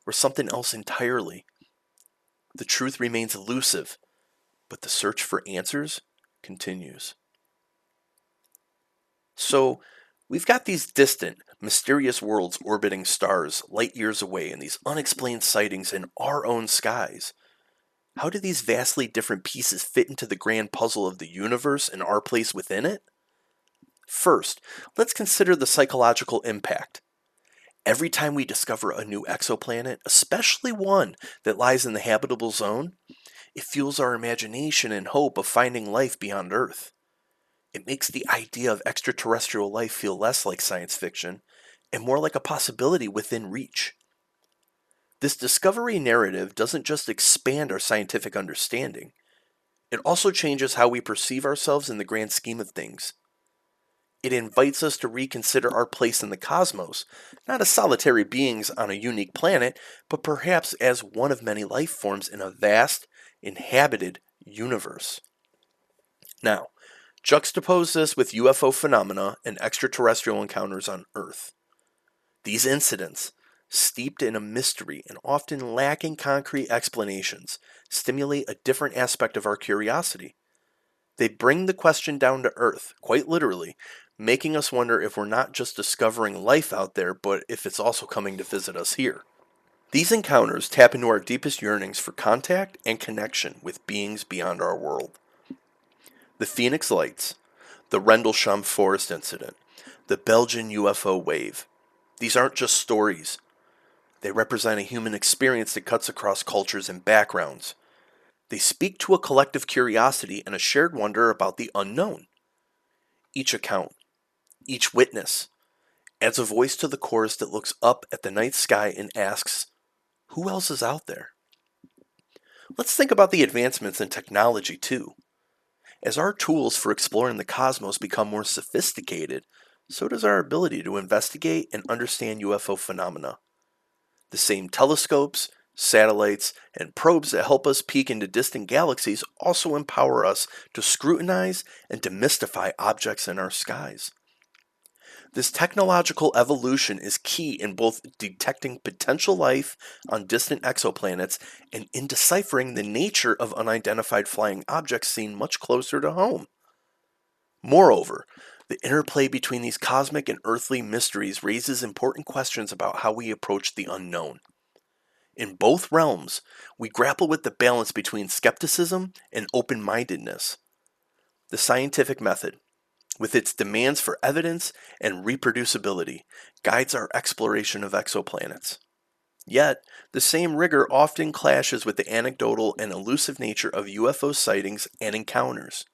or something else entirely? The truth remains elusive, but the search for answers continues. So, we've got these distant, mysterious worlds orbiting stars light years away and these unexplained sightings in our own skies. How do these vastly different pieces fit into the grand puzzle of the universe and our place within it? First, let's consider the psychological impact. Every time we discover a new exoplanet, especially one that lies in the habitable zone, it fuels our imagination and hope of finding life beyond Earth. It makes the idea of extraterrestrial life feel less like science fiction and more like a possibility within reach. This discovery narrative doesn't just expand our scientific understanding, it also changes how we perceive ourselves in the grand scheme of things. It invites us to reconsider our place in the cosmos, not as solitary beings on a unique planet, but perhaps as one of many life forms in a vast, inhabited universe. Now, juxtapose this with UFO phenomena and extraterrestrial encounters on Earth. These incidents, steeped in a mystery and often lacking concrete explanations, stimulate a different aspect of our curiosity. They bring the question down to earth, quite literally, making us wonder if we're not just discovering life out there, but if it's also coming to visit us here. These encounters tap into our deepest yearnings for contact and connection with beings beyond our world. The Phoenix Lights, the Rendlesham Forest Incident, the Belgian UFO wave. These aren't just stories. They represent a human experience that cuts across cultures and backgrounds. They speak to a collective curiosity and a shared wonder about the unknown. Each account, each witness, adds a voice to the chorus that looks up at the night sky and asks, who else is out there? Let's think about the advancements in technology too. As our tools for exploring the cosmos become more sophisticated, so does our ability to investigate and understand UFO phenomena. The same telescopes, satellites, and probes that help us peek into distant galaxies also empower us to scrutinize and demystify objects in our skies. This technological evolution is key in both detecting potential life on distant exoplanets and in deciphering the nature of unidentified flying objects seen much closer to home. Moreover, the interplay between these cosmic and earthly mysteries raises important questions about how we approach the unknown. In both realms, we grapple with the balance between skepticism and open-mindedness. The scientific method, with its demands for evidence and reproducibility, guides our exploration of exoplanets. Yet, the same rigor often clashes with the anecdotal and elusive nature of UFO sightings and encounters.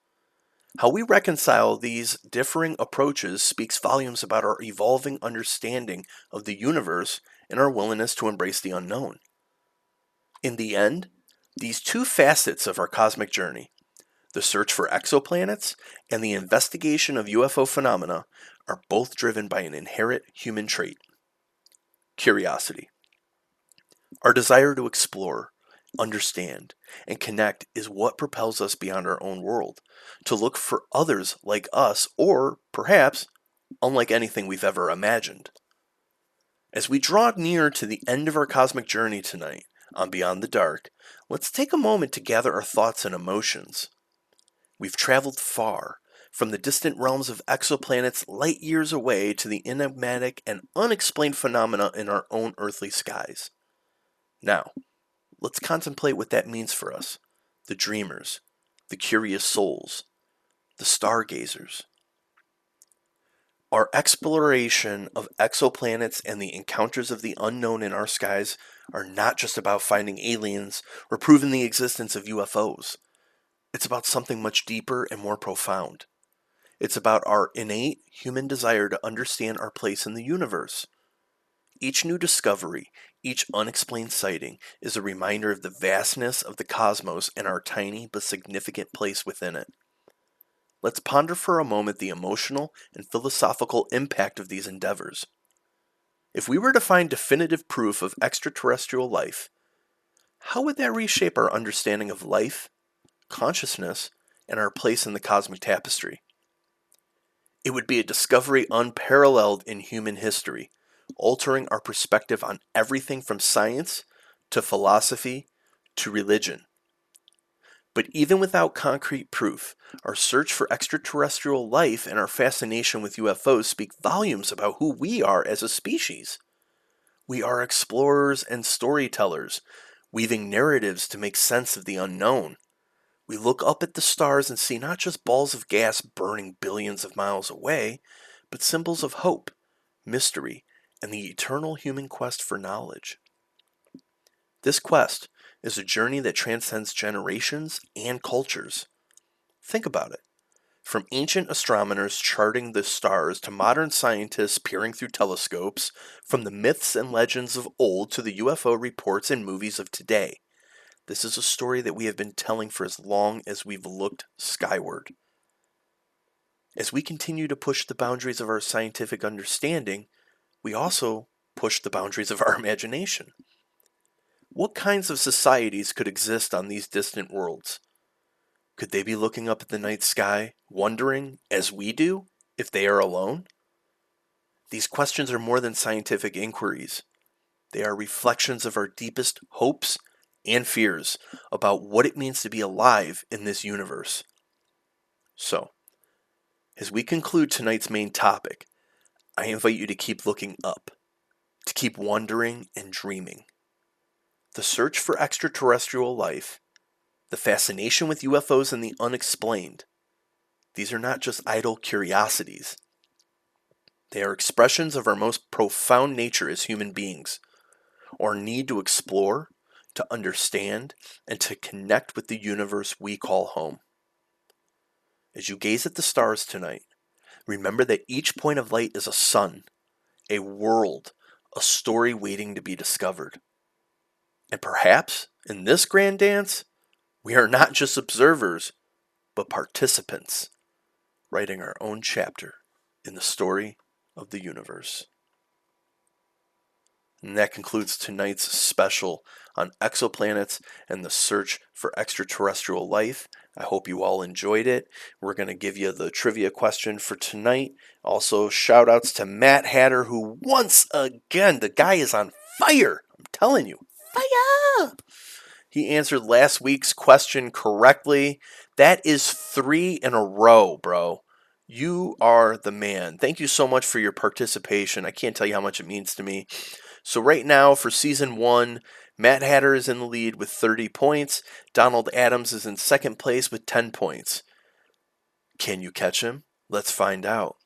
How we reconcile these differing approaches speaks volumes about our evolving understanding of the universe and our willingness to embrace the unknown. In the end, these two facets of our cosmic journey, the search for exoplanets and the investigation of UFO phenomena, are both driven by an inherent human trait: curiosity. Our desire to explore, understand, and connect is what propels us beyond our own world, to look for others like us or, perhaps, unlike anything we've ever imagined. As we draw near to the end of our cosmic journey tonight, On Beyond the Dark, let's take a moment to gather our thoughts and emotions. We've traveled far, from the distant realms of exoplanets light years away to the enigmatic and unexplained phenomena in our own earthly skies. Now, let's contemplate what that means for us, the dreamers, the curious souls, the stargazers. Our exploration of exoplanets and the encounters of the unknown in our skies are not just about finding aliens or proving the existence of UFOs. It's about something much deeper and more profound. It's about our innate human desire to understand our place in the universe. Each new discovery, each unexplained sighting, is a reminder of the vastness of the cosmos and our tiny but significant place within it. Let's ponder for a moment the emotional and philosophical impact of these endeavors. If we were to find definitive proof of extraterrestrial life, how would that reshape our understanding of life, consciousness, and our place in the cosmic tapestry? It would be a discovery unparalleled in human history, altering our perspective on everything from science to philosophy to religion. But even without concrete proof, our search for extraterrestrial life and our fascination with UFOs speak volumes about who we are as a species. We are explorers and storytellers, weaving narratives to make sense of the unknown. We look up at the stars and see not just balls of gas burning billions of miles away, but symbols of hope, mystery, and the eternal human quest for knowledge. This quest is a journey that transcends generations and cultures. Think about it. From ancient astronomers charting the stars to modern scientists peering through telescopes, from the myths and legends of old to the UFO reports and movies of today, this is a story that we have been telling for as long as we've looked skyward. As we continue to push the boundaries of our scientific understanding, we also push the boundaries of our imagination. What kinds of societies could exist on these distant worlds? Could they be looking up at the night sky, wondering, as we do, if they are alone? These questions are more than scientific inquiries. They are reflections of our deepest hopes and fears about what it means to be alive in this universe. So, as we conclude tonight's main topic, I invite you to keep looking up, to keep wondering and dreaming. The search for extraterrestrial life, the fascination with UFOs and the unexplained, these are not just idle curiosities. They are expressions of our most profound nature as human beings, our need to explore, to understand, and to connect with the universe we call home. As you gaze at the stars tonight, remember that each point of light is a sun, a world, a story waiting to be discovered. And perhaps, in this grand dance, we are not just observers, but participants, writing our own chapter in the story of the universe. And that concludes tonight's special on exoplanets and the search for extraterrestrial life. I hope you all enjoyed it. We're going to give you the trivia question for tonight. Also, shout outs to Matt Hatter, who once again, the guy is on fire. I'm telling you, fire! He answered last week's question correctly. That is 3 in a row, bro. You are the man. Thank you so much for your participation. I can't tell you how much it means to me. So right now, for Season 1, Matt Hatter is in the lead with 30 points. Donald Adams is in second place with 10 points. Can you catch him? Let's find out.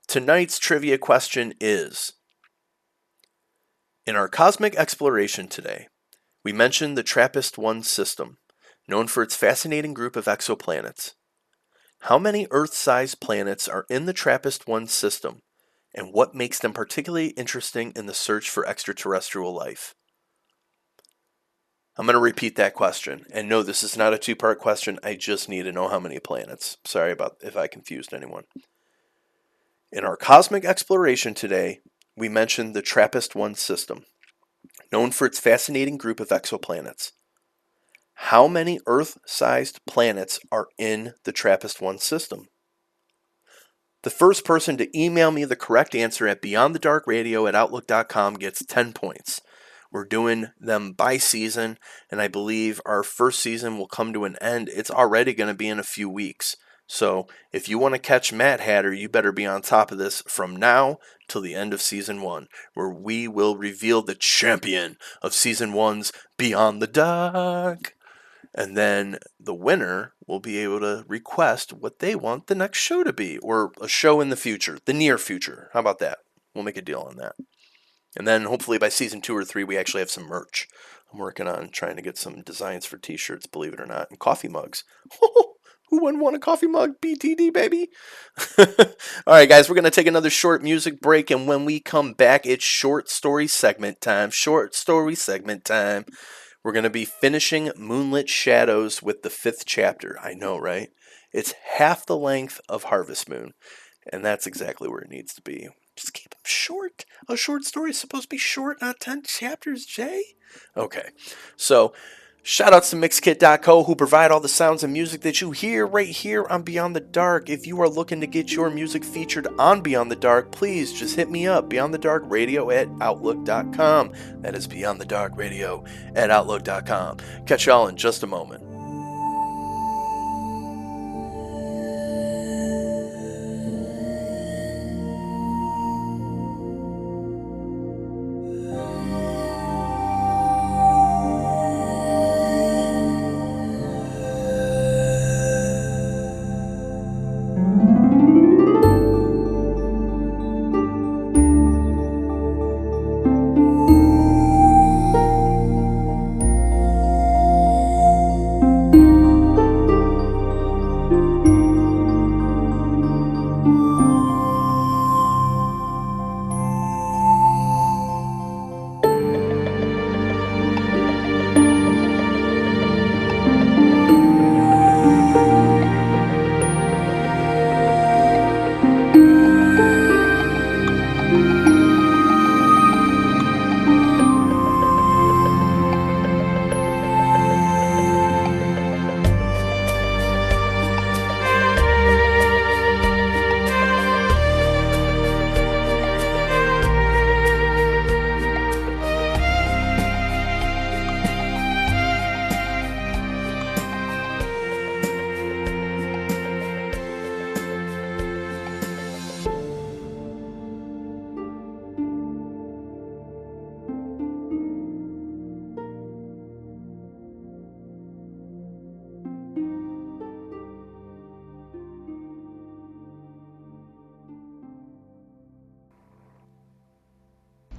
Tonight's trivia question is, in our cosmic exploration today, we mentioned the TRAPPIST-1 system, known for its fascinating group of exoplanets. How many Earth-sized planets are in the TRAPPIST-1 system, and what makes them particularly interesting in the search for extraterrestrial life? I'm going to repeat that question. And no, this is not a two-part question. I just need to know how many planets. Sorry about if I confused anyone. In our cosmic exploration today, we mentioned the TRAPPIST-1 system, known for its fascinating group of exoplanets. How many Earth-sized planets are in the TRAPPIST-1 system? The first person to email me the correct answer at beyondthedarkradio@outlook.com gets 10 points. We're doing them by season, and I believe our first season will come to an end. It's already going to be in a few weeks. So if you want to catch Mad Hatter, you better be on top of this from now till the end of season 1, where we will reveal the champion of season 1's Beyond the Dark. And then the winner will be able to request what they want the next show to be, or a show in the future, the near future. How about that? We'll make a deal on that. And then hopefully by season 2 or 3, we actually have some merch. I'm working on trying to get some designs for t-shirts, believe it or not, and coffee mugs. Who wouldn't want a coffee mug? BTD, baby. All right, guys, we're going to take another short music break, and when we come back, it's short story segment time. Short story segment time. We're going to be finishing Moonlit Shadows with the 5th chapter. I know, right? It's half the length of Harvest Moon, and that's exactly where it needs to be. Just keep them short. A short story is supposed to be short, not 10 chapters, Jay. Okay, so shoutouts to Mixkit.co, who provide all the sounds and music that you hear right here on Beyond the Dark. If you are looking to get your music featured on Beyond the Dark, please just hit me up, beyondthedarkradio@outlook.com. That is beyondthedarkradio@outlook.com. Catch y'all in just a moment.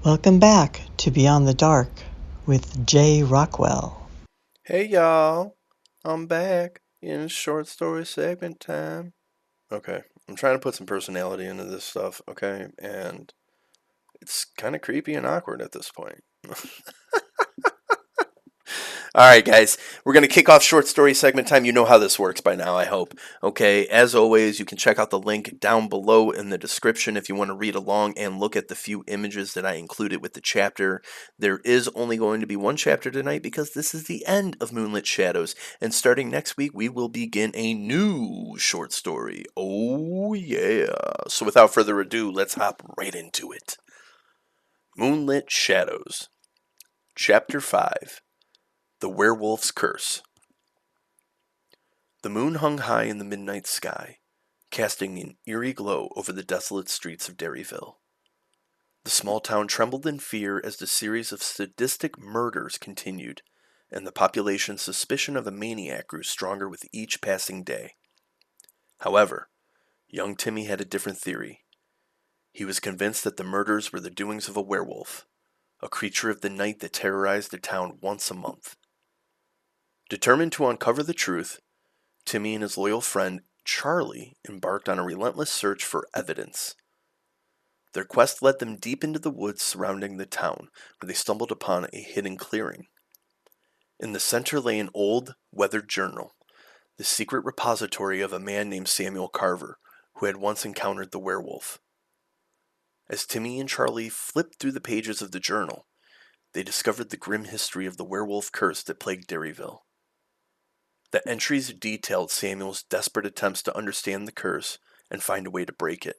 Welcome back to Beyond the Dark with Jay Rockwell. Hey, y'all. I'm back in short story segment time. Okay, I'm trying to put some personality into this stuff, okay? And it's kind of creepy and awkward at this point. All right, guys, we're going to kick off short story segment time. You know how this works by now, I hope. Okay, as always, you can check out the link down below in the description if you want to read along and look at the few images that I included with the chapter. There is only going to be one chapter tonight because this is the end of Moonlit Shadows. And starting next week, we will begin a new short story. Oh, yeah. So without further ado, let's hop right into it. Moonlit Shadows, Chapter 5. The Werewolf's Curse. The moon hung high in the midnight sky, casting an eerie glow over the desolate streets of Derryville. The small town trembled in fear as the series of sadistic murders continued, and the population's suspicion of a maniac grew stronger with each passing day. However, young Timmy had a different theory. He was convinced that the murders were the doings of a werewolf, a creature of the night that terrorized the town once a month. Determined to uncover the truth, Timmy and his loyal friend, Charlie, embarked on a relentless search for evidence. Their quest led them deep into the woods surrounding the town, where they stumbled upon a hidden clearing. In the center lay an old, weathered journal, the secret repository of a man named Samuel Carver, who had once encountered the werewolf. As Timmy and Charlie flipped through the pages of the journal, they discovered the grim history of the werewolf curse that plagued Derryville. The entries detailed Samuel's desperate attempts to understand the curse and find a way to break it.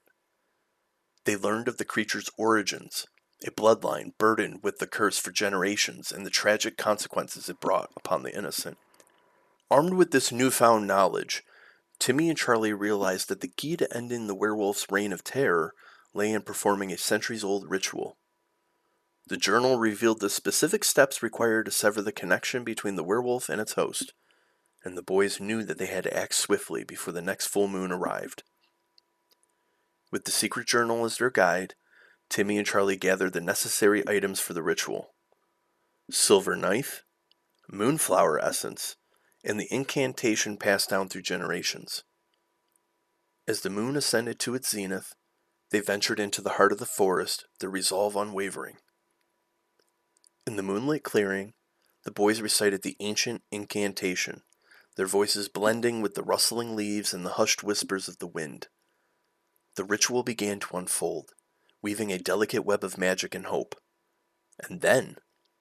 They learned of the creature's origins, a bloodline burdened with the curse for generations and the tragic consequences it brought upon the innocent. Armed with this newfound knowledge, Timmy and Charlie realized that the key to ending the werewolf's reign of terror lay in performing a centuries-old ritual. The journal revealed the specific steps required to sever the connection between the werewolf and its host, and the boys knew that they had to act swiftly before the next full moon arrived. With the secret journal as their guide, Timmy and Charlie gathered the necessary items for the ritual: silver knife, moonflower essence, and the incantation passed down through generations. As the moon ascended to its zenith, they ventured into the heart of the forest, their resolve unwavering. In the moonlit clearing, the boys recited the ancient incantation, their voices blending with the rustling leaves and the hushed whispers of the wind. The ritual began to unfold, weaving a delicate web of magic and hope. And then,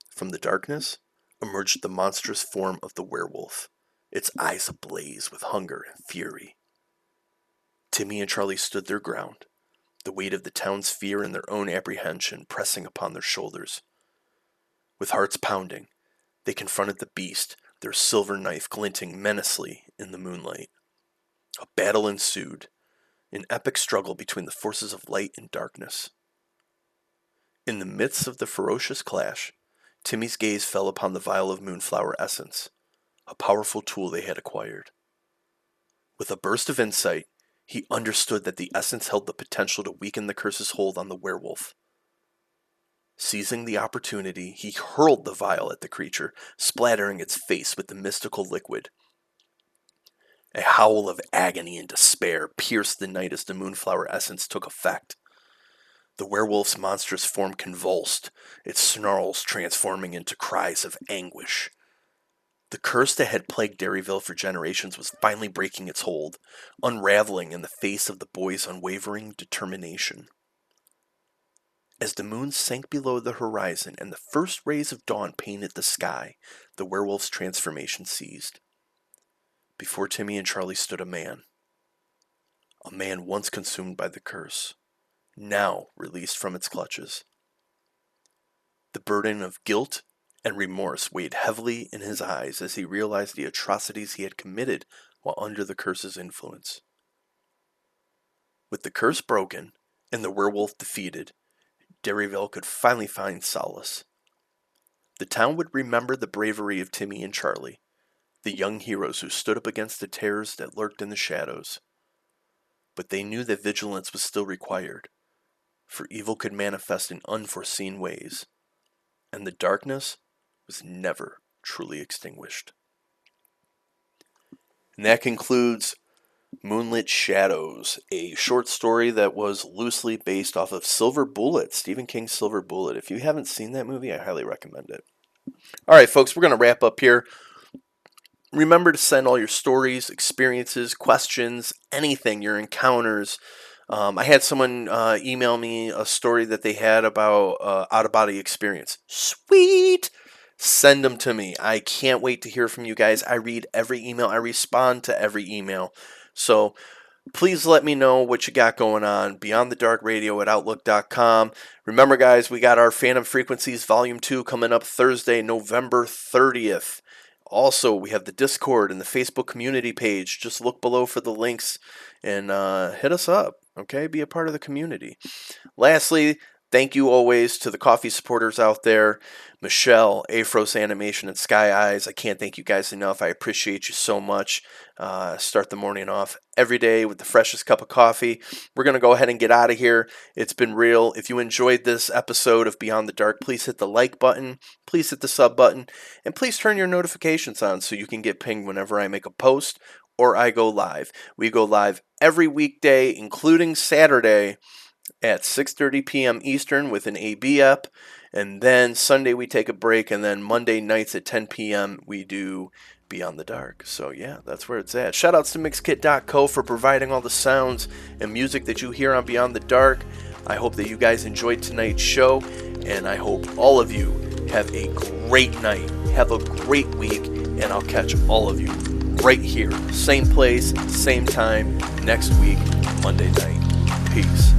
from the darkness, emerged the monstrous form of the werewolf, its eyes ablaze with hunger and fury. Timmy and Charlie stood their ground, the weight of the town's fear and their own apprehension pressing upon their shoulders. With hearts pounding, they confronted the beast, their silver knife glinting menacingly in the moonlight. A battle ensued, an epic struggle between the forces of light and darkness. In the midst of the ferocious clash, Timmy's gaze fell upon the vial of moonflower essence, a powerful tool they had acquired. With a burst of insight, he understood that the essence held the potential to weaken the curse's hold on the werewolf. Seizing the opportunity, he hurled the vial at the creature, splattering its face with the mystical liquid. A howl of agony and despair pierced the night as the moonflower essence took effect. The werewolf's monstrous form convulsed, its snarls transforming into cries of anguish. The curse that had plagued Derryville for generations was finally breaking its hold, unraveling in the face of the boys' unwavering determination. As the moon sank below the horizon and the first rays of dawn painted the sky, the werewolf's transformation ceased. Before Timmy and Charlie stood a man once consumed by the curse, now released from its clutches. The burden of guilt and remorse weighed heavily in his eyes as he realized the atrocities he had committed while under the curse's influence. With the curse broken and the werewolf defeated, Derryville could finally find solace. The town would remember the bravery of Timmy and Charlie, the young heroes who stood up against the terrors that lurked in the shadows. But they knew that vigilance was still required, for evil could manifest in unforeseen ways, and the darkness was never truly extinguished. And that concludes Moonlit Shadows, a short story that was loosely based off of Silver Bullet, Stephen King's Silver Bullet. If you haven't seen that movie, I highly recommend it. All right, folks, we're going to wrap up here. Remember to send all your stories, experiences, questions, anything, your encounters. I had someone email me a story that they had about out-of-body experience. Sweet! Send them to me. I can't wait to hear from you guys. I read every email. I respond to every email. So please let me know what you got going on. BeyondTheDarkRadio@Outlook.com. Remember, guys, we got our Phantom Frequencies Volume 2 coming up Thursday, November 30th. Also, we have the Discord and the Facebook community page. Just look below for the links and hit us up, okay? Be a part of the community. Lastly, thank you always to the coffee supporters out there. Michelle, Afros Animation, and Sky Eyes. I can't thank you guys enough. I appreciate you so much. Start the morning off every day with the freshest cup of coffee. We're going to go ahead and get out of here. It's been real. If you enjoyed this episode of Beyond the Dark, please hit the like button. Please hit the sub button. And please turn your notifications on so you can get pinged whenever I make a post or I go live. We go live every weekday, including Saturday, at 6:30 p.m. Eastern with an AB app, and then Sunday we take a break, and then Monday nights at 10 p.m. we do Beyond the Dark. So yeah, that's where it's at. Shoutouts to Mixkit.co for providing all the sounds and music that you hear on Beyond the Dark. I hope that you guys enjoyed tonight's show, and I hope all of you have a great night. Have a great week, and I'll catch all of you right here, same place, same time, next week, Monday night. Peace.